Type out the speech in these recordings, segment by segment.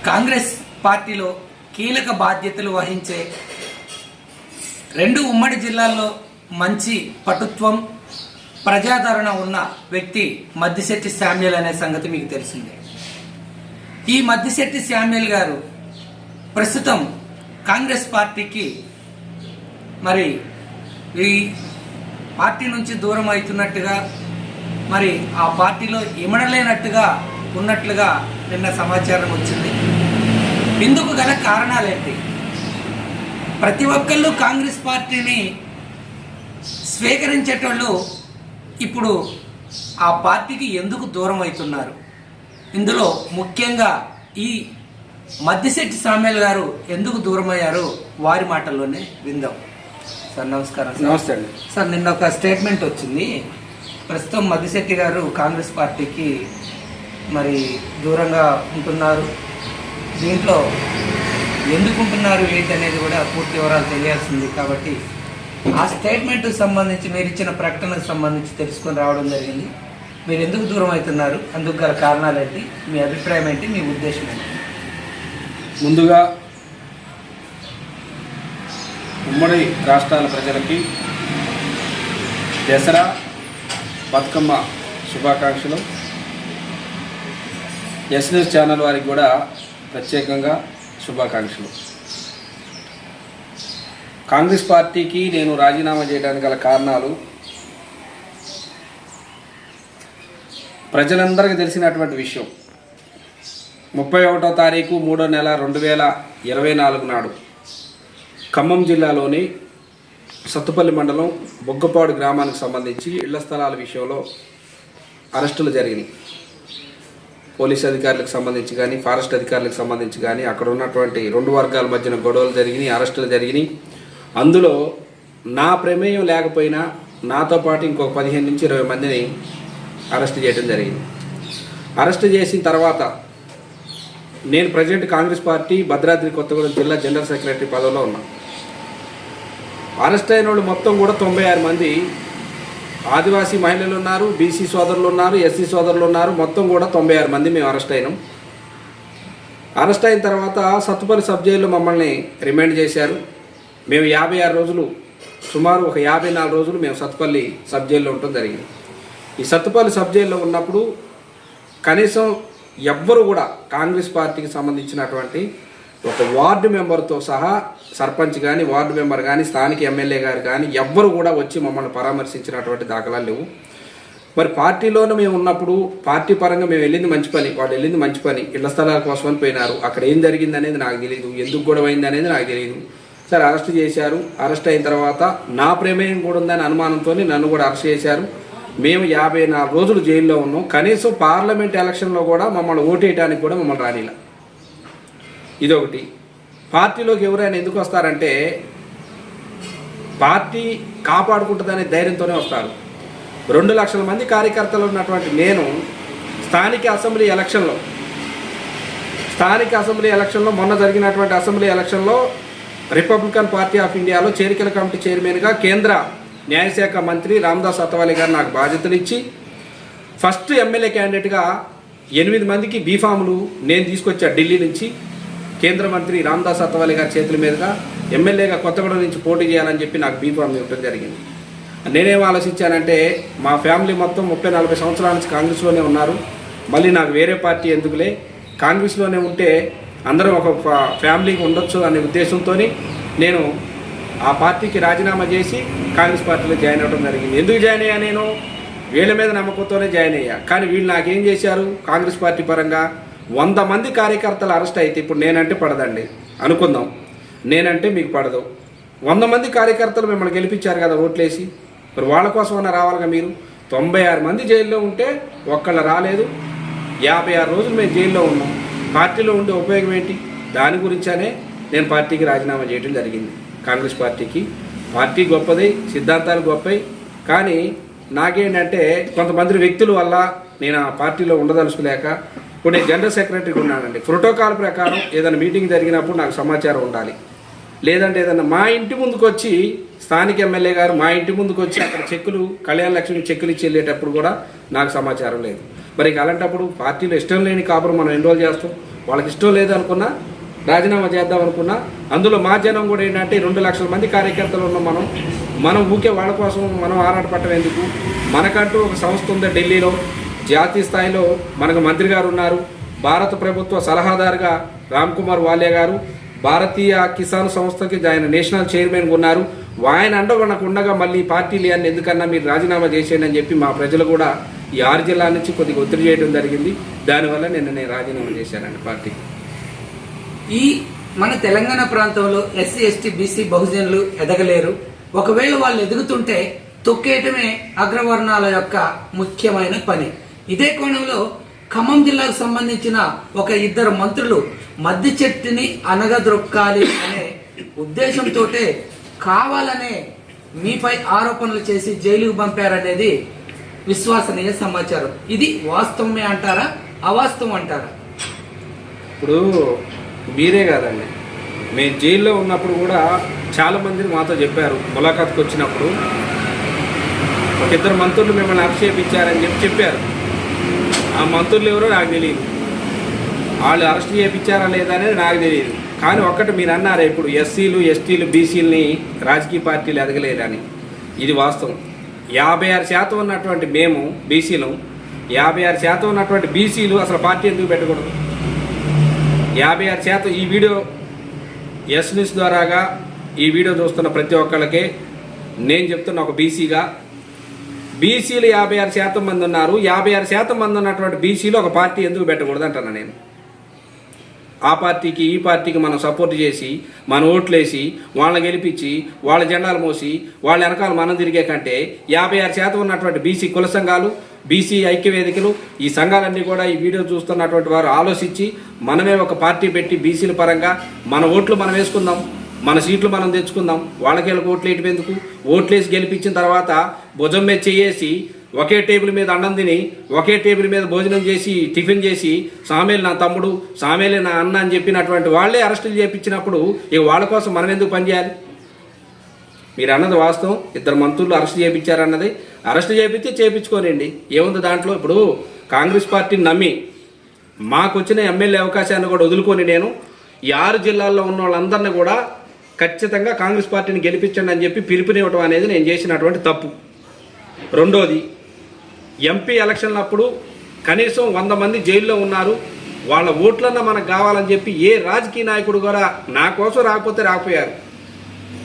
కాంగ్రెస్ పార్టీలో కీలక బాధ్యతలు వహించే రెండు ఉమ్మడి జిల్లాల్లో మంచి పటుత్వం ప్రజాదరణ ఉన్న వ్యక్తి మద్దిశెట్టి శామ్యూల్ అనే సంగతి మీకు తెలిసిందే. ఈ మద్దిశెట్టి శామ్యూల్ గారు ప్రస్తుతం కాంగ్రెస్ పార్టీకి మరి ఈ పార్టీ నుంచి దూరం అవుతున్నట్టుగా, మరి ఆ పార్టీలో ఇమడలేనట్టుగా ఉన్నట్లుగా నిన్న సమాచారం వచ్చింది. ఇందుకు గల కారణాలేంటి? ప్రతి ఒక్కళ్ళు కాంగ్రెస్ పార్టీని స్వీకరించేటోళ్ళు ఇప్పుడు ఆ పార్టీకి ఎందుకు దూరం అవుతున్నారు? ఇందులో ముఖ్యంగా ఈ మద్దిశెట్టి శామ్యూల్ గారు ఎందుకు దూరం అయ్యారో వారి మాటల్లోనే విందాం. సార్ నమస్కారం. నమస్తే అండి. సార్ నిన్న ఒక స్టేట్మెంట్ వచ్చింది, ప్రస్తుతం మద్దిశెట్టి గారు కాంగ్రెస్ పార్టీకి మరి దూరంగా ఉంటున్నారు, దీంట్లో ఎందుకు ఉంటున్నారు ఏంటి అనేది కూడా పూర్తి వివరాలు తెలియాల్సింది. కాబట్టి ఆ స్టేట్మెంట్కి సంబంధించి మీరు ఇచ్చిన ప్రకటనకు సంబంధించి తెలుసుకొని రావడం జరిగింది. మీరు ఎందుకు దూరం అవుతున్నారు, అందుకు గల కారణాలు ఏంటి, మీ అభిప్రాయం ఏంటి, మీ ఉద్దేశం ఏంటి? ముందుగా ఉమ్మడి రాష్ట్రాల ప్రజలకి దసరా బతుకమ్మ శుభాకాంక్షలు. ఎస్ఎస్ ఛానల్ వారికి కూడా ప్రత్యేకంగా శుభాకాంక్షలు. కాంగ్రెస్ పార్టీకి నేను రాజీనామా చేయడానికి గల కారణాలు ప్రజలందరికీ తెలిసినటువంటి విషయం. 31వ తారీఖు 3వ నెల 2024 నాడు ఖమ్మం జిల్లాలోని సత్తుపల్లి మండలం బొగ్గపాడు గ్రామానికి సంబంధించి ఇళ్ల స్థలాల విషయంలో అరెస్టులు జరిగినాయి. పోలీస్ అధికారులకు సంబంధించి కానీ, ఫారెస్ట్ అధికారులకు సంబంధించి కానీ, అక్కడ ఉన్నటువంటి రెండు వర్గాల మధ్యన గొడవలు జరిగినాయి, అరెస్టులు జరిగినాయి. అందులో నా ప్రమేయం లేకపోయినా నాతో పాటు ఇంకొక 15 నుంచి 20 మందిని అరెస్ట్ చేయడం జరిగింది. అరెస్ట్ చేసిన తర్వాత నేను ప్రజెంట్ కాంగ్రెస్ పార్టీ భద్రాద్రి కొత్తగూడెం జిల్లా జనరల్ సెక్రటరీ పదవిలో ఉన్నా. అరెస్ట్ అయిన వాళ్ళు మొత్తం కూడా 96 మంది ఆదివాసీ మహిళలు ఉన్నారు, బీసీ సోదరులు ఉన్నారు, ఎస్సీ సోదరులు ఉన్నారు. మొత్తం కూడా 96 మంది మేము అరెస్ట్ అయినాం. అరెస్ట్ అయిన తర్వాత సత్తుపల్లి సబ్ జైల్లో మమ్మల్ని రిమాండ్ చేశారు. మేము 56 రోజులు, సుమారు ఒక 54 రోజులు మేము సత్తుపల్లి సబ్ జైల్లో ఉండటం జరిగింది. ఈ సత్తుపల్లి సబ్ జైల్లో ఉన్నప్పుడు కనీసం ఎవ్వరు కూడా కాంగ్రెస్ పార్టీకి సంబంధించినటువంటి ఒక వార్డు మెంబర్తో సహా సర్పంచ్ కానీ, వార్డు మెంబర్ కానీ, స్థానిక ఎమ్మెల్యే గారు కానీ ఎవ్వరు కూడా వచ్చి మమ్మల్ని పరామర్శించినటువంటి దాఖలాలు లేవు. మరి పార్టీలోనే మేము ఉన్నప్పుడు పార్టీ పరంగా మేము వెళ్ళింది మంచి పని, వాళ్ళు వెళ్ళింది మంచి పని, ఇళ్ల స్థలాల కోసమని పోయినారు. అక్కడ ఏం జరిగింది అనేది నాకు తెలియదు, ఎందుకు గొడవ అయింది అనేది నాకు తెలియదు. సరే అరెస్ట్ చేశారు. అరెస్ట్ అయిన తర్వాత నా ప్రమేయం కూడా ఉందని అనుమానంతో నన్ను కూడా అరెస్ట్ చేశారు. మేము 54 రోజులు జైల్లో ఉన్నాం. కనీసం పార్లమెంట్ ఎలక్షన్లో కూడా మమ్మల్ని ఓటేయడానికి కూడా మమ్మల్ని రానిలా. ఇదొకటి. పార్టీలోకి ఎవరైనా ఎందుకు వస్తారంటే పార్టీ కాపాడుకుంటుందనే ధైర్యంతోనే వస్తారు. 2 లక్షల మంది కార్యకర్తలు ఉన్నటువంటి నేను స్థానిక అసెంబ్లీ ఎలక్షన్లో మొన్న జరిగినటువంటి అసెంబ్లీ ఎలక్షన్లో రిపబ్లికన్ పార్టీ ఆఫ్ ఇండియాలో చేరికల కమిటీ చైర్మన్గా కేంద్ర న్యాయశాఖ మంత్రి రామదాస్ అథవాలే గారు నాకు బాధ్యతలు ఇచ్చి ఫస్ట్ ఎమ్మెల్యే క్యాండిడేట్గా 8 మందికి బీఫాములు నేను తీసుకొచ్చా ఢిల్లీ నుంచి. కేంద్ర మంత్రి రామదాస్ అథవాలే గారి చేతుల మీదుగా ఎమ్మెల్యేగా కొత్తగూడెం నుంచి పోటీ చేయాలని చెప్పి నాకు బీఫామ్ ఇవ్వడం జరిగింది. నేనేం ఆలోచించానంటే మా ఫ్యామిలీ మొత్తం 30-40 సంవత్సరాల నుంచి కాంగ్రెస్లోనే ఉన్నారు, మళ్ళీ నాకు వేరే పార్టీ ఎందుకులే, కాంగ్రెస్లోనే ఉంటే అందరం ఒక ఫ్యామిలీకి ఉండొచ్చు అనే ఉద్దేశంతో నేను ఆ పార్టీకి రాజీనామా చేసి కాంగ్రెస్ పార్టీలో జాయిన్ అవ్వడం జరిగింది. ఎందుకు జాయిన్ అయ్యా? నేను వీళ్ళ మీద నమ్మకంతోనే జాయిన్ అయ్యా. కానీ వీళ్ళు నాకేం చేశారు? కాంగ్రెస్ పార్టీ పరంగా 100 మంది కార్యకర్తలు అరెస్ట్ అయితే, ఇప్పుడు నేనంటే పడదండి అనుకుందాం, నేనంటే మీకు పడదు. 100 మంది కార్యకర్తలు మిమ్మల్ని గెలిపించారు కదా ఓట్లేసి, మరి వాళ్ళ కోసమన్నా రావాలిగా మీరు. 96 మంది జైల్లో ఉంటే ఒక్కళ్ళు రాలేదు. 56 రోజులు మేము జైల్లో ఉన్నాం. పార్టీలో ఉండే ఉపయోగం ఏంటి? దాని గురించనే నేను పార్టీకి రాజీనామా చేయడం జరిగింది. కాంగ్రెస్ పార్టీకి పార్టీ గొప్పది, సిద్ధాంతాలు గొప్పవి, కానీ నాకేంటంటే కొంతమంది వ్యక్తుల వల్ల నేను ఆ పార్టీలో ఉండదలుచుకోలేక ఇప్పుడు నేను జనరల్ సెక్రటరీగా ఉన్నానండి. ప్రోటోకాల్ ప్రకారం ఏదైనా మీటింగ్ జరిగినప్పుడు నాకు సమాచారం ఉండాలి. లేదంటే ఏదన్నా మా ఇంటి ముందుకు వచ్చి స్థానిక ఎమ్మెల్యే గారు మా ఇంటి ముందుకు వచ్చి అక్కడ చెక్కులు, కళ్యాణ లక్ష్మి చెక్కులు ఇచ్చి వెళ్ళేటప్పుడు కూడా నాకు సమాచారం లేదు. మరి అలాంటప్పుడు పార్టీలో ఇష్టం లేని కాపురం మనం ఎన్రోల్ చేస్తాం. వాళ్ళకి ఇష్టం లేదు అనుకున్నా రాజీనామా చేద్దాం అనుకున్నా. అందులో మా జనం కూడా ఏంటంటే 2 లక్షల మంది కార్యకర్తలు ఉన్నాం. మనం ఊకే వాళ్ళ కోసం మనం ఆరాటపడటం ఎందుకు? మనకంటూ ఒక సంస్థ ఉంది ఢిల్లీలో, జాతీయ స్థాయిలో మనకు మంత్రి గారు ఉన్నారు, భారత ప్రభుత్వ సలహాదారుగా రామ్ కుమార్ వాలియా గారు, భారతీయ కిసాన్ సంస్థకి ఆయన నేషనల్ చైర్మన్గా ఉన్నారు. ఆయన మనకు ఉండగా మళ్ళీ పార్టీలు అని ఎందుకన్నా మీరు రాజీనామా చేసేయండి అని చెప్పి మా ప్రజలు కూడా ఈ 6 జిల్లాల నుంచి కొద్దిగా ఒత్తిడి చేయడం జరిగింది. దానివల్ల నేను రాజీనామా చేశానండి పార్టీకి. ఈ మన తెలంగాణ ప్రాంతంలో ఎస్సీ ఎస్టీ బీసీ బహుజనులు ఎదగలేరు. ఒకవేళ వాళ్ళు ఎదుగుతుంటే తొక్కేయటమే అగ్రవర్ణాల యొక్క ముఖ్యమైన పని. ఇదే కోణంలో ఖమ్మం జిల్లాకు సంబంధించిన ఒక 2 మంత్రులు మద్ది చెట్టుని అనగదొక్కాలి అనే ఉద్దేశంతో కావాలనే మీపై ఆరోపణలు చేసి జైలుకు పంపారనేది విశ్వసనీయ సమాచారం. ఇది వాస్తవమే అంటారా, అవాస్తవం అంటారా? ఇప్పుడు మీరే కాదండి, మేము జైల్లో ఉన్నప్పుడు కూడా చాలామంది మాతో చెప్పారు. ములాఖాత్కి వచ్చినప్పుడు ఒక 2 మంత్రులు మిమ్మల్ని అరెస్ట్ చేయించారని చెప్పారు. ఆ మంత్రులు ఎవరో నాకు తెలియదు, వాళ్ళు అరెస్ట్ చేయించారా లేదా అనేది నాకు తెలియదు. కానీ ఒక్కటి మీరు అన్నారే ఇప్పుడు ఎస్సీలు ఎస్టీలు బీసీలని రాజకీయ పార్టీలు ఎదగలేరని, ఇది వాస్తవం. 56% ఉన్నటువంటి మేము బీసీలు, 56% ఉన్నటువంటి బీసీలు అసలు పార్టీ ఎందుకు పెట్టకూడదు? 56% ఈ వీడియో ఎస్ న్యూస్ ద్వారాగా ఈ వీడియో చూస్తున్న ప్రతి ఒక్కళ్ళకే నేను చెప్తున్న ఒక బీసీగా, బీసీలు 56% మంది ఉన్నారు. 56% మంది ఉన్నటువంటి బీసీలు ఒక పార్టీ ఎందుకు పెట్టకూడదు అంటున్నా నేను. ఆ పార్టీకి ఈ పార్టీకి మనం సపోర్ట్ చేసి మన ఓట్లేసి వాళ్ళని గెలిపించి వాళ్ళ జెండాలు మోసి వాళ్ళ వెనకాల మనం తిరిగే కంటే 56% ఉన్నటువంటి బీసీ కుల సంఘాలు, బీసీ ఐక్యవేదికలు, ఈ సంఘాలన్నీ కూడా ఈ వీడియో చూస్తున్నటువంటి వారు ఆలోచించి మనమే ఒక పార్టీ పెట్టి బీసీల పరంగా మన ఓట్లు మనం వేసుకుందాం, మన సీట్లు మనం తెచ్చుకుందాం. వాళ్ళకి ఓట్లు వేయటం ఎందుకు? ఓట్లేసి గెలిపించిన తర్వాత భుజం మీద చేసి ఒకే టేబుల్ మీద అన్నం తిని ఒకే టేబుల్ మీద భోజనం చేసి టిఫిన్ చేసి సామేలు నా తమ్ముడు, సామేలే నా అన్న అని చెప్పినటువంటి వాళ్ళే అరెస్టులు చేయించినప్పుడు ఇక వాళ్ళ కోసం మనం ఎందుకు పనిచేయాలి? మీరు అన్నది వాస్తవం. 2 మంత్రులు అరెస్ట్ చేయించారన్నది, అరెస్ట్ చేపిస్తే చేయించుకోనండి, ఏముంది దాంట్లో. ఇప్పుడు కాంగ్రెస్ పార్టీని నమ్మి మాకు వచ్చిన ఎమ్మెల్యే అవకాశాన్ని కూడా వదులుకొని నేను ఈ 6 జిల్లాల్లో ఉన్న వాళ్ళందరినీ కూడా ఖచ్చితంగా కాంగ్రెస్ పార్టీని గెలిపించండి అని చెప్పి పిలుపునివ్వడం అనేది నేను చేసినటువంటి తప్పు. రెండోది, ఎంపీ ఎలక్షన్లప్పుడు కనీసం 100 మంది జైల్లో ఉన్నారు, వాళ్ళ ఓట్లన్నా మనకు కావాలని చెప్పి ఏ రాజకీయ నాయకుడు కూడా నా కోసం రాకపోతే రాకపోయారు.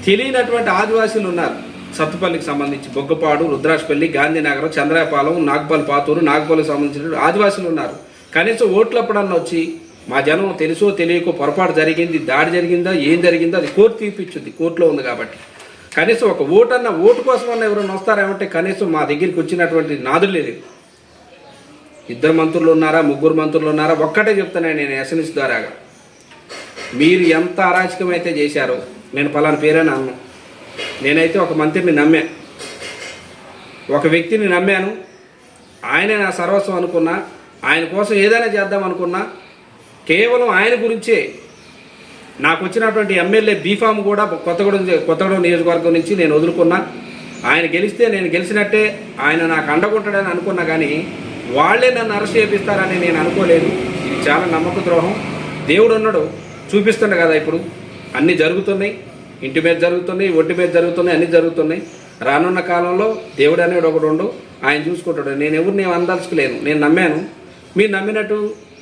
తెలియనటువంటి ఆదివాసీలు ఉన్నారు. సత్తుపల్లికి సంబంధించి బొగ్గపాడు, రుద్రాష్పల్లి, గాంధీనగరం, చంద్రాయపాలెం, నాగపల్లి పాతూరు, నాగపల్లికి సంబంధించిన ఆదివాసీలు ఉన్నారు. కనీసం ఓట్లప్పుడన్నా వచ్చి మా జనం తెలుసో తెలియకో పొరపాటు జరిగింది, దాడి జరిగిందా, ఏం జరిగిందో అది కోర్టు తీర్పిచ్చుద్ది, కోర్టులో ఉంది కాబట్టి. కనీసం ఒక ఓటు కోసం అన్న ఎవరైనా వస్తారేమంటే కనీసం మా దగ్గరికి వచ్చినటువంటి నాదులు లేదు. 2 మంత్రులు ఉన్నారా, 3 మంత్రులు ఉన్నారా? ఒక్కటే చెప్తాను నేను ఎస్ఎన్ఎస్ ద్వారాగా, మీరు ఎంత అరాచకం అయితే చేశారో, నేను పలానా పేరైనా అన్నాను. నేనైతే ఒక మంత్రిని నమ్మా, ఒక వ్యక్తిని నమ్మాను, ఆయనే నా సర్వస్వం అనుకున్నా, ఆయన కోసం ఏదైనా చేద్దాం అనుకున్నా, కేవలం ఆయన గురించే నాకు వచ్చినటువంటి ఎమ్మెల్యే బీఫామ్ కూడా కొత్తగూడెం నియోజకవర్గం నుంచి నేను వదులుకున్నా. ఆయన గెలిస్తే నేను గెలిచినట్టే, ఆయన నాకు అండగుంటాడని అనుకున్నా. కానీ వాళ్ళే నన్ను అరెస్ట్ చేపిస్తారని నేను అనుకోలేదు. ఇది చాలా నమ్మక ద్రోహం. దేవుడు ఉన్నాడు, చూపిస్తుండే కదా. ఇప్పుడు అన్నీ జరుగుతున్నాయి, ఇంటి మీద జరుగుతున్నాయి, ఒంటి మీద జరుగుతున్నాయి, అన్నీ జరుగుతున్నాయి. రానున్న కాలంలో దేవుడు అనేది ఒకడు ఉండు, ఆయన చూసుకుంటాడు. నేను ఎవరిని అందలుచుకోలేను. నేను నమ్మాను, మీరు నమ్మినట్టు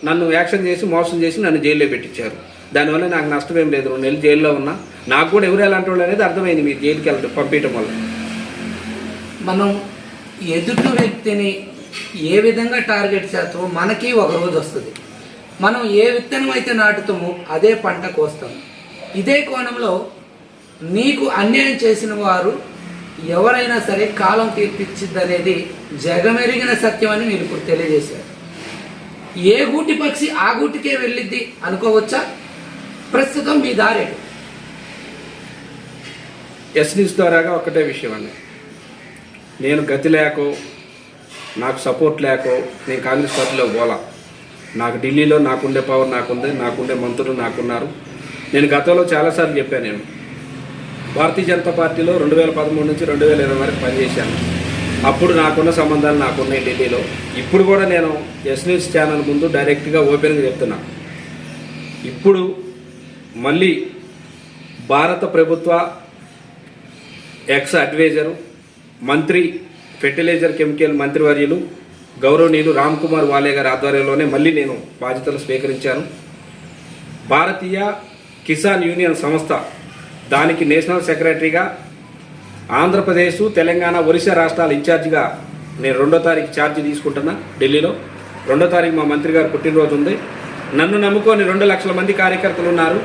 నన్ను యాక్షన్ చేసి మోసం చేసి నన్ను జైల్లో పెట్టించారు. దానివల్ల నాకు నష్టం ఏం లేదు. 2 నెలలు జైల్లో ఉన్నా. నాకు కూడా ఎవరు ఎలాంటి వాళ్ళు అనేది అర్థమైంది మీరు జైలుకి వెళ్ళడం పంపించడం వల్ల. మనం ఎదుటి వ్యక్తిని ఏ విధంగా టార్గెట్ చేస్తామో మనకి ఒక రోజు వస్తుంది. మనం ఏ విత్తనం అయితే నాటుతామో అదే పంట కోస్తాం. ఇదే కోణంలో నీకు అన్యాయం చేసిన వారు ఎవరైనా సరే కాలం తీర్పిచ్చిద్ది అనేది జగమెరిగిన సత్యం అని మీరు ఇప్పుడు తెలియజేశారు. ఏ గూటి పక్షి ఆ గూటికే వెళ్ళిద్ది అనుకోవచ్చా? ప్రస్తుతం మీ దారేడు. ఎస్ఎన్ఎస్ ద్వారాగా ఒకటే విషయం అండి, నేను గతి లేకో నాకు సపోర్ట్ లేకో నేను కాంగ్రెస్ పార్టీలో పోలా. నాకు ఢిల్లీలో నాకుండే పవర్ నాకుంది, నాకుండే మంత్రులు నాకున్నారు. నేను గతంలో చాలాసార్లు చెప్పాను, నేను భారతీయ జనతా పార్టీలో 2013 నుంచి 2020 వరకు పనిచేశాను. అప్పుడు నాకున్న సంబంధాలు నాకున్నాయి ఢిల్లీలో. ఇప్పుడు కూడా నేను ఎస్ఎన్ఎస్ ఛానల్ ముందు డైరెక్ట్గా ఓపెన్గా చెప్తున్నా, ఇప్పుడు మళ్ళీ భారత ప్రభుత్వ ఎక్స్ అడ్వైజరు మంత్రి ఫెర్టిలైజర్ కెమికల్ మంత్రివర్యులు గౌరవనీయులు రామ్ కుమార్ వాలే గారి ఆధ్వర్యంలోనే మళ్ళీ నేను బాధ్యతలు స్వీకరించాను. భారతీయ కిసాన్ యూనియన్ సంస్థ దానికి నేషనల్ సెక్రటరీగా ఆంధ్రప్రదేశ్, తెలంగాణ, ఒరిస్సా రాష్ట్రాల ఇన్ఛార్జిగా నేను 2వ తారీఖు ఛార్జీ తీసుకుంటున్నా ఢిల్లీలో. 2వ తారీఖు మా మంత్రి గారు పుట్టినరోజు ఉంది. నన్ను నమ్ముకొని 2 లక్షల మంది కార్యకర్తలు ఉన్నారు.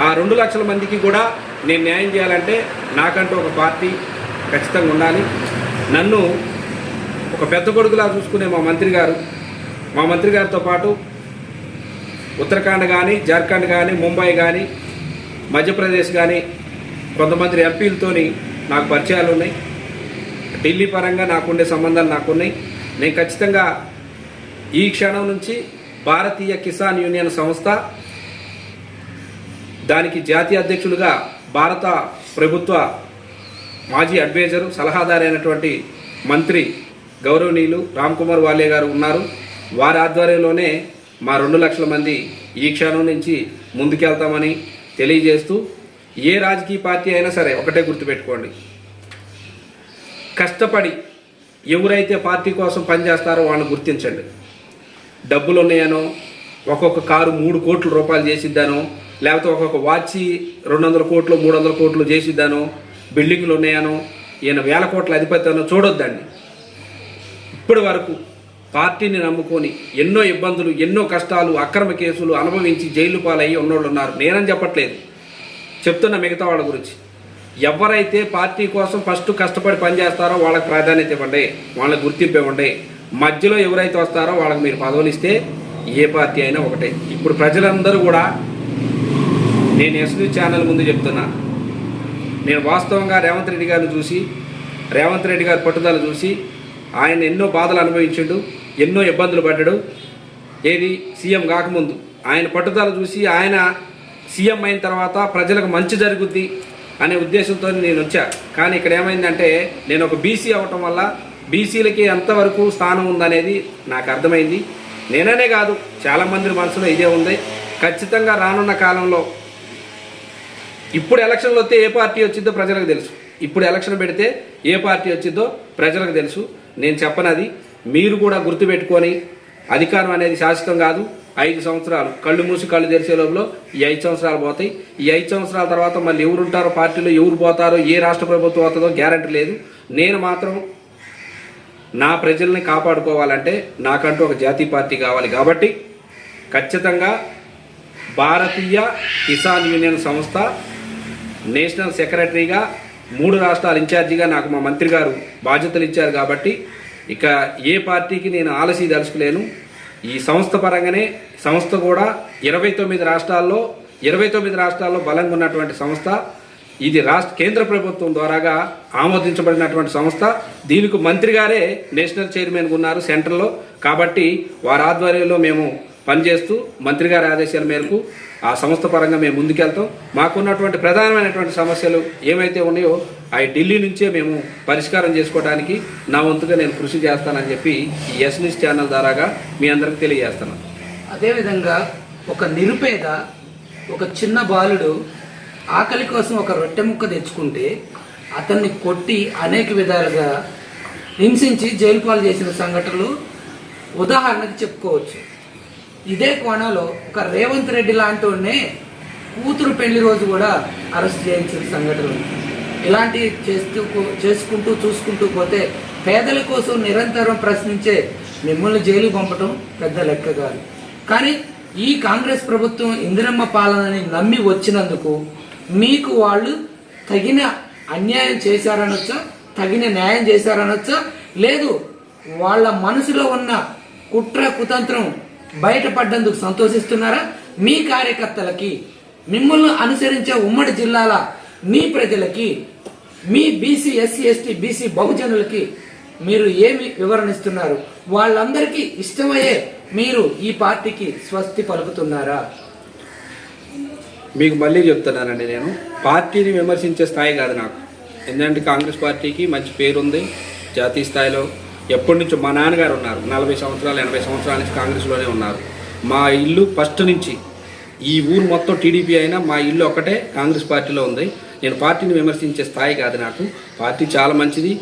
ఆ 2 లక్షల మందికి కూడా నేను న్యాయం చేయాలంటే నాకంటూ ఒక పార్టీ ఖచ్చితంగా ఉండాలి. నన్ను ఒక పెద్ద కొడుకులా చూసుకునే మా మంత్రి గారితో పాటు ఉత్తరాఖండ్ కానీ, జార్ఖండ్ కానీ, ముంబై కానీ, మధ్యప్రదేశ్ కానీ కొంతమంది ఎంపీలతోని నాకు పరిచయాలు ఉన్నాయి. ఢిల్లీ పరంగా నాకుండే సంబంధాలు నాకున్నాయి. నేను ఖచ్చితంగా ఈ క్షణం నుంచి భారతీయ కిసాన్ యూనియన్ సంస్థ దానికి జాతీయ అధ్యక్షులుగా భారత ప్రభుత్వ మాజీ అడ్వైజరు సలహాదారైనటువంటి మంత్రి గౌరవనీయులు రామ్ కుమార్ వాలే గారు ఉన్నారు. వారి ఆధ్వర్యంలోనే మా 2 లక్షల మంది ఈ క్షణం నుంచి ముందుకెళ్తామని తెలియజేస్తూ, ఏ రాజకీయ పార్టీ అయినా సరే ఒకటే గుర్తుపెట్టుకోండి, కష్టపడి ఎవరైతే పార్టీ కోసం పనిచేస్తారో వాళ్ళని గుర్తించండి. డబ్బులు ఉన్నాయనో, ఒక్కొక్క కారు 3 కోట్ల రూపాయలు చేసిద్దానో, లేకపోతే ఒక్కొక్క వాచి 200 కోట్లు 300 కోట్లు చేసిద్దానో, బిల్డింగ్లు ఉన్నాయనో, ఈయన 1000 కోట్ల అధిపతి అనో చూడొద్దండి. ఇప్పటి వరకు పార్టీని నమ్ముకొని ఎన్నో ఇబ్బందులు, ఎన్నో కష్టాలు, అక్రమ కేసులు అనుభవించి జైలు పాలయ్యి ఉన్నోళ్ళు ఉన్నారు. నేనని చెప్పట్లేదు, చెప్తున్న మిగతా వాళ్ళ గురించి. ఎవరైతే పార్టీ కోసం ఫస్ట్ కష్టపడి పనిచేస్తారో వాళ్ళకి ప్రాధాన్యత ఇవ్వండి, వాళ్ళకి గుర్తింపు ఇవ్వండి. మధ్యలో ఎవరైతే వస్తారో వాళ్ళకి మీరు పదవులు ఇస్తే ఏ పార్టీ అయినా ఒకటే. ఇప్పుడు ప్రజలందరూ కూడా, నేను ఎస్వి ఛానల్ ముందు చెప్తున్నా, నేను వాస్తవంగా రేవంత్ రెడ్డి గారిని చూసి, రేవంత్ రెడ్డి గారి పట్టుదల చూసి, ఆయన ఎన్నో బాధలు అనుభవించాడు, ఎన్నో ఇబ్బందులు పడ్డాడు. ఏది సీఎం కాకముందు ఆయన పట్టుదల చూసి, ఆయన సీఎం అయిన తర్వాత ప్రజలకు మంచి జరుగుద్ది అనే ఉద్దేశంతో నేను వచ్చా. కానీ ఇక్కడ ఏమైందంటే, నేను ఒక బీసీ అవ్వటం వల్ల బీసీలకి ఎంతవరకు స్థానం ఉందనేది నాకు అర్థమైంది. నేననే కాదు, చాలామంది మనసులో ఇదే ఉంది. ఖచ్చితంగా రానున్న కాలంలో ఇప్పుడు ఎలక్షన్లు వస్తే ఏ పార్టీ వచ్చిందో ప్రజలకు తెలుసు. ఇప్పుడు ఎలక్షన్ పెడితే ఏ పార్టీ వచ్చిందో ప్రజలకు తెలుసు. నేను చెప్పనది మీరు కూడా గుర్తుపెట్టుకొని, అధికారం అనేది శాశ్వతం కాదు. 5 సంవత్సరాలు కళ్ళు మూసి కళ్ళు తెరిచే లోపల ఈ 5 సంవత్సరాలు పోతాయి. ఈ 5 సంవత్సరాల తర్వాత మళ్ళీ ఎవరు ఉంటారో పార్టీలో, ఎవరు పోతారో, ఏ రాష్ట్ర ప్రభుత్వం అవుతుందో గ్యారంటీ లేదు. నేను మాత్రం నా ప్రజల్ని కాపాడుకోవాలంటే నాకంటూ ఒక జాతీయ పార్టీ కావాలి. కాబట్టి ఖచ్చితంగా భారతీయ కిసాన్ యూనియన్ సంస్థ నేషనల్ సెక్రటరీగా 3 రాష్ట్రాల ఇన్ఛార్జిగా నాకు మా మంత్రి గారు బాధ్యతలు ఇచ్చారు. కాబట్టి ఇక ఏ పార్టీకి నేను ఆలస్యం దలుచుకోలేను. ఈ సంస్థ పరంగానే, సంస్థ కూడా 29 రాష్ట్రాల్లో బలంగా ఉన్నటువంటి సంస్థ. ఇది కేంద్ర ప్రభుత్వం ద్వారాగా ఆమోదించబడినటువంటి సంస్థ. దీనికి మంత్రి గారే నేషనల్ చైర్మన్గా ఉన్నారు సెంట్రల్లో. కాబట్టి వారి ఆధ్వర్యంలో మేము పనిచేస్తూ మంత్రి గారి ఆదేశాల మేరకు ఆ సంస్థ పరంగా మేము ముందుకెళ్తాం. మాకున్నటువంటి ప్రధానమైనటువంటి సమస్యలు ఏమైతే ఉన్నాయో అవి ఢిల్లీ నుంచే మేము పరిష్కారం చేసుకోవడానికి నా వంతుగా నేను కృషి చేస్తానని చెప్పి ఈ ఎస్ న్యూస్ ఛానల్ ద్వారాగా మీ అందరికి తెలియజేస్తున్నాను. అదేవిధంగా ఒక నిరుపేద, ఒక చిన్న బాలుడు ఆకలి కోసం ఒక రొట్టె ముక్క తెచ్చుకుంటే అతన్ని కొట్టి అనేక విధాలుగా హింసించి జైలు పాలు చేసిన సంఘటనలు ఉదాహరణకు చెప్పుకోవచ్చు. ఇదే కోణంలో ఒక రేవంత్ రెడ్డి లాంటి కూతురు పెళ్లి రోజు కూడా అరెస్ట్ చేయించిన సంఘటనలు. ఇలాంటివి చేసుకుంటూ చూసుకుంటూ పోతే పేదల కోసం నిరంతరం ప్రశ్నించే మిమ్మల్ని జైలు పంపటం పెద్ద లెక్క కాదు. కానీ ఈ కాంగ్రెస్ ప్రభుత్వం ఇందిరమ్మ పాలనని నమ్మి వచ్చినందుకు మీకు వాళ్ళు తగిన అన్యాయం చేశారనొచ్చా, తగిన న్యాయం చేశారనొచ్చా, లేదు వాళ్ళ మనసులో ఉన్న కుట్ర కుతంత్రం బయటపడ్డందుకు సంతోషిస్తున్నారా? మీ కార్యకర్తలకి, మిమ్మల్ని అనుసరించే ఉమ్మడి జిల్లాల మీ ప్రజలకి, మీ బీసీ ఎస్సీ ఎస్టీ బీసీ బహుజనులకి మీరు ఏమి వివరణిస్తున్నారు? వాళ్ళందరికీ ఇష్టమయ్యే మీరు ఈ పార్టీకి స్వస్తి పలుకుతున్నారా? మీకు మళ్ళీ చెప్తున్నానండి, నేను పార్టీని విమర్శించే స్థాయి కాదు నాకు. ఎందుకంటే కాంగ్రెస్ పార్టీకి మంచి పేరుంది జాతీయ స్థాయిలో. ఎప్పటి నుంచో మా నాన్నగారు ఉన్నారు, 40 సంవత్సరాలు 80 సంవత్సరాల నుంచి కాంగ్రెస్లోనే ఉన్నారు. మా ఇల్లు ఫస్ట్ నుంచి ఈ ఊరు మొత్తం టీడీపీ అయినా మా ఇల్లు ఒక్కటే కాంగ్రెస్ పార్టీలో ఉంది. నేను పార్టీని విమర్శించే స్థాయి కాదు నాకు. పార్టీ చాలా మంచిది.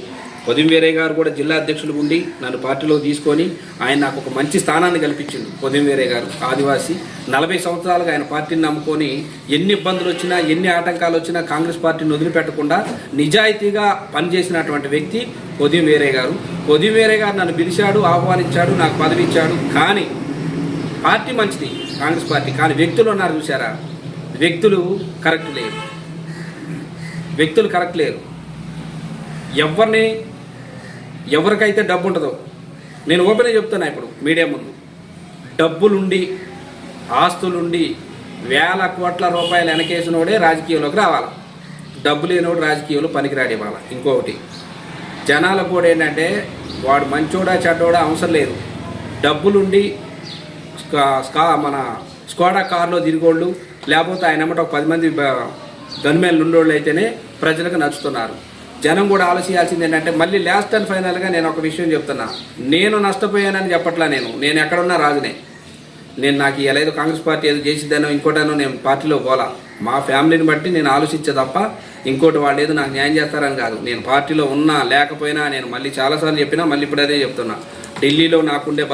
పొదిం వీరయ్య గారు కూడా జిల్లా అధ్యక్షులు ఉండి నన్ను పార్టీలో తీసుకొని ఆయన నాకు ఒక మంచి స్థానాన్ని కల్పించిండు. పొదిం వీరయ్య గారు ఆదివాసీ 40 సంవత్సరాలుగా ఆయన పార్టీని నమ్ముకొని ఎన్ని ఇబ్బందులు వచ్చినా ఎన్ని ఆటంకాలు వచ్చినా కాంగ్రెస్ పార్టీని వదిలిపెట్టకుండా నిజాయితీగా పనిచేసినటువంటి వ్యక్తి పొదిం వీరయ్య గారు. పొదిం వీరయ్య గారు నన్ను పిలిచాడు, ఆహ్వానించాడు, నాకు పదవి ఇచ్చాడు. కానీ పార్టీ మంచిది కాంగ్రెస్ పార్టీ, కానీ వ్యక్తులు ఉన్నారు చూసారా, వ్యక్తులు కరెక్ట్ లేరు. ఎవరికైతే డబ్బు ఉంటుందో, నేను ఓపెన్గా చెప్తున్నా ఇప్పుడు మీడియా ముందు, డబ్బులుండి ఆస్తులుండి వేల కోట్ల రూపాయలు వెనకేసినోడే రాజకీయంలోకి రావాలి. డబ్బు లేనివాడు రాజకీయంలో పనికిరాడు ఇవాళ. ఇంకొకటి జనాలకు కూడా ఏంటంటే వాడు మంచోడా చెడ్డోడా అవసరం లేదు. డబ్బులుండి మన స్కోడా కారులో తిరిగోళ్ళు, లేకపోతే ఆయన ఎమ్మట ఒక 10 మంది గన్మేన్లు ఉండేవాళ్ళు అయితేనే ప్రజలకు నచ్చుతున్నారు. జనం కూడా ఆలోచించాల్సింది ఏంటంటే, మళ్ళీ లాస్ట్ అండ్ ఫైనల్గా నేను ఒక విషయం చెప్తున్నా. నేను నష్టపోయానని చెప్పట్లా. నేను ఎక్కడున్నా రాజునే. నాకు ఏదో కాంగ్రెస్ పార్టీ ఏదో చేసిద్దానో ఇంకోటనో నేను పార్టీలో పోలా. మా ఫ్యామిలీని బట్టి నేను ఆలోచించే తప్ప ఇంకోటి వాళ్ళు ఏదో నాకు న్యాయం చేస్తారని కాదు. నేను పార్టీలో ఉన్నా లేకపోయినా నేను మళ్ళీ చాలాసార్లు చెప్పినా, మళ్ళీ ఇప్పుడు అదే చెప్తున్నా. ఢిల్లీలో నాకుండే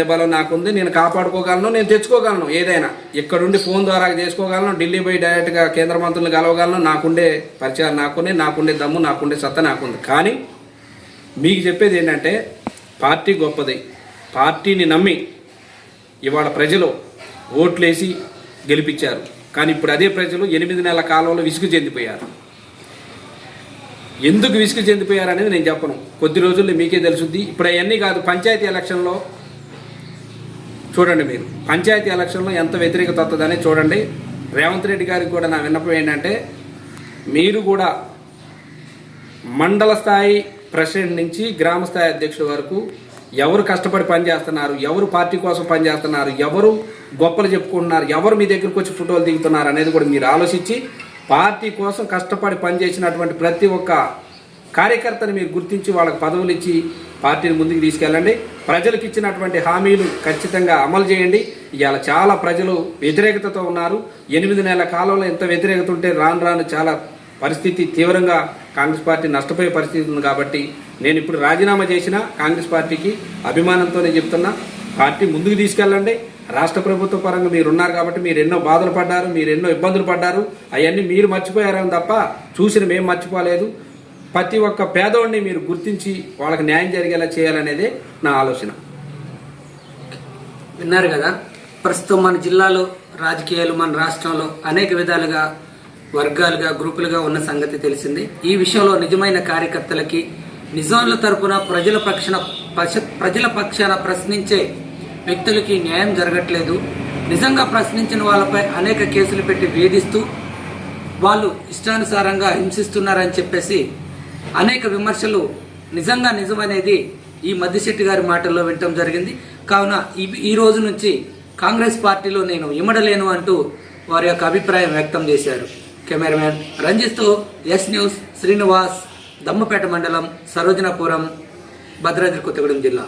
బలం నాకుంది. నేను కాపాడుకోగలను, నేను తెచ్చుకోగలను. ఏదైనా ఇక్కడుండి ఫోన్ ద్వారా చేసుకోగలను, ఢిల్లీ పోయి డైరెక్ట్గా కేంద్ర మంత్రులను కలవగలను. నాకుండే పరిచయాలు నాకుండే దమ్ము, నాకుండే సత్తా నాకుంది. కానీ మీకు చెప్పేది ఏంటంటే, పార్టీ గొప్పది. పార్టీని నమ్మి ఇవాళ ప్రజలు ఓట్లేసి గెలిపించారు. కానీ ఇప్పుడు అదే ప్రజలు 8 నెలల కాలంలో విసుగు చెందిపోయారు. ఎందుకు విసుగు చెందిపోయారనేది నేను చెప్పను. కొద్ది రోజుల్లో మీకే తెలుసుద్ది. ఇప్పుడు అవన్నీ కాదు, పంచాయతీ ఎలక్షన్లో చూడండి. మీరు పంచాయతీ ఎలక్షన్లో ఎంత వ్యతిరేకత వస్తుందని చూడండి. రేవంత్ రెడ్డి గారికి కూడా నా విన్నపం ఏంటంటే, మీరు కూడా మండల స్థాయి ప్రెసిడెంట్ నుంచి గ్రామ స్థాయి అధ్యక్షుల వరకు ఎవరు కష్టపడి పనిచేస్తున్నారు, ఎవరు పార్టీ కోసం పనిచేస్తున్నారు, ఎవరు గొప్పలు చెప్పుకుంటున్నారు, ఎవరు మీ దగ్గరకు వచ్చి ఫోటోలు దిగుతున్నారు అనేది కూడా మీరు ఆలోచించి, పార్టీ కోసం కష్టపడి పనిచేసినటువంటి ప్రతి ఒక్క కార్యకర్తని మీరు గుర్తించి వాళ్ళకి పదవులు ఇచ్చి పార్టీని ముందుకు తీసుకెళ్ళండి. ప్రజలకు ఇచ్చినటువంటి హామీలు ఖచ్చితంగా అమలు చేయండి. ఇవాళ చాలా ప్రజలు వ్యతిరేకతతో ఉన్నారు. 8 నెలల కాలంలో ఎంత వ్యతిరేకత ఉంటే రాను చాలా పరిస్థితి తీవ్రంగా కాంగ్రెస్ పార్టీ నష్టపోయే పరిస్థితి ఉంది. కాబట్టి నేను ఇప్పుడు రాజీనామా చేసిన కాంగ్రెస్ పార్టీకి అభిమానంతోనే చెప్తున్నా, పార్టీ ముందుకు తీసుకెళ్ళండి. రాష్ట్ర ప్రభుత్వ పరంగా మీరు ఉన్నారు కాబట్టి మీరు ఎన్నో బాధలు పడ్డారు, మీరు ఎన్నో ఇబ్బందులు పడ్డారు. అవన్నీ మీరు మర్చిపోయారని తప్ప చూసిన మేము మర్చిపోలేదు. ప్రతి ఒక్క పేదవాడిని మీరు గుర్తించి వాళ్ళకి న్యాయం జరిగేలా చేయాలనేదే నా ఆలోచన. విన్నారు కదా, ప్రస్తుతం మన జిల్లాలో రాజకీయాలు, మన రాష్ట్రంలో అనేక విధాలుగా వర్గాలుగా గ్రూపులుగా ఉన్న సంగతి తెలిసింది. ఈ విషయంలో నిజమైన కార్యకర్తలకి, నిజాముల తరపున ప్రజల పక్షాన ప్రశ్నించే వ్యక్తులకి న్యాయం జరగట్లేదు. నిజంగా ప్రశ్నించిన వాళ్ళపై అనేక కేసులు పెట్టి వేధిస్తూ వాళ్ళు ఇష్టానుసారంగా హింసిస్తున్నారని చెప్పేసి అనేక విమర్శలు నిజంగా నిజమనేది ఈ మద్దిశెట్టి గారి మాటల్లో వినటం జరిగింది. కావున ఈ రోజు నుంచి కాంగ్రెస్ పార్టీలో నేను ఇమడలేను అంటూ వారి యొక్క అభిప్రాయం వ్యక్తం చేశారు. కెమెరామ్యాన్ రంజిత్తో ఎస్ న్యూస్ శ్రీనివాస్, దమ్మపేట మండలం, సరోజనపురం, భద్రాద్రి కొత్తగూడెం జిల్లా.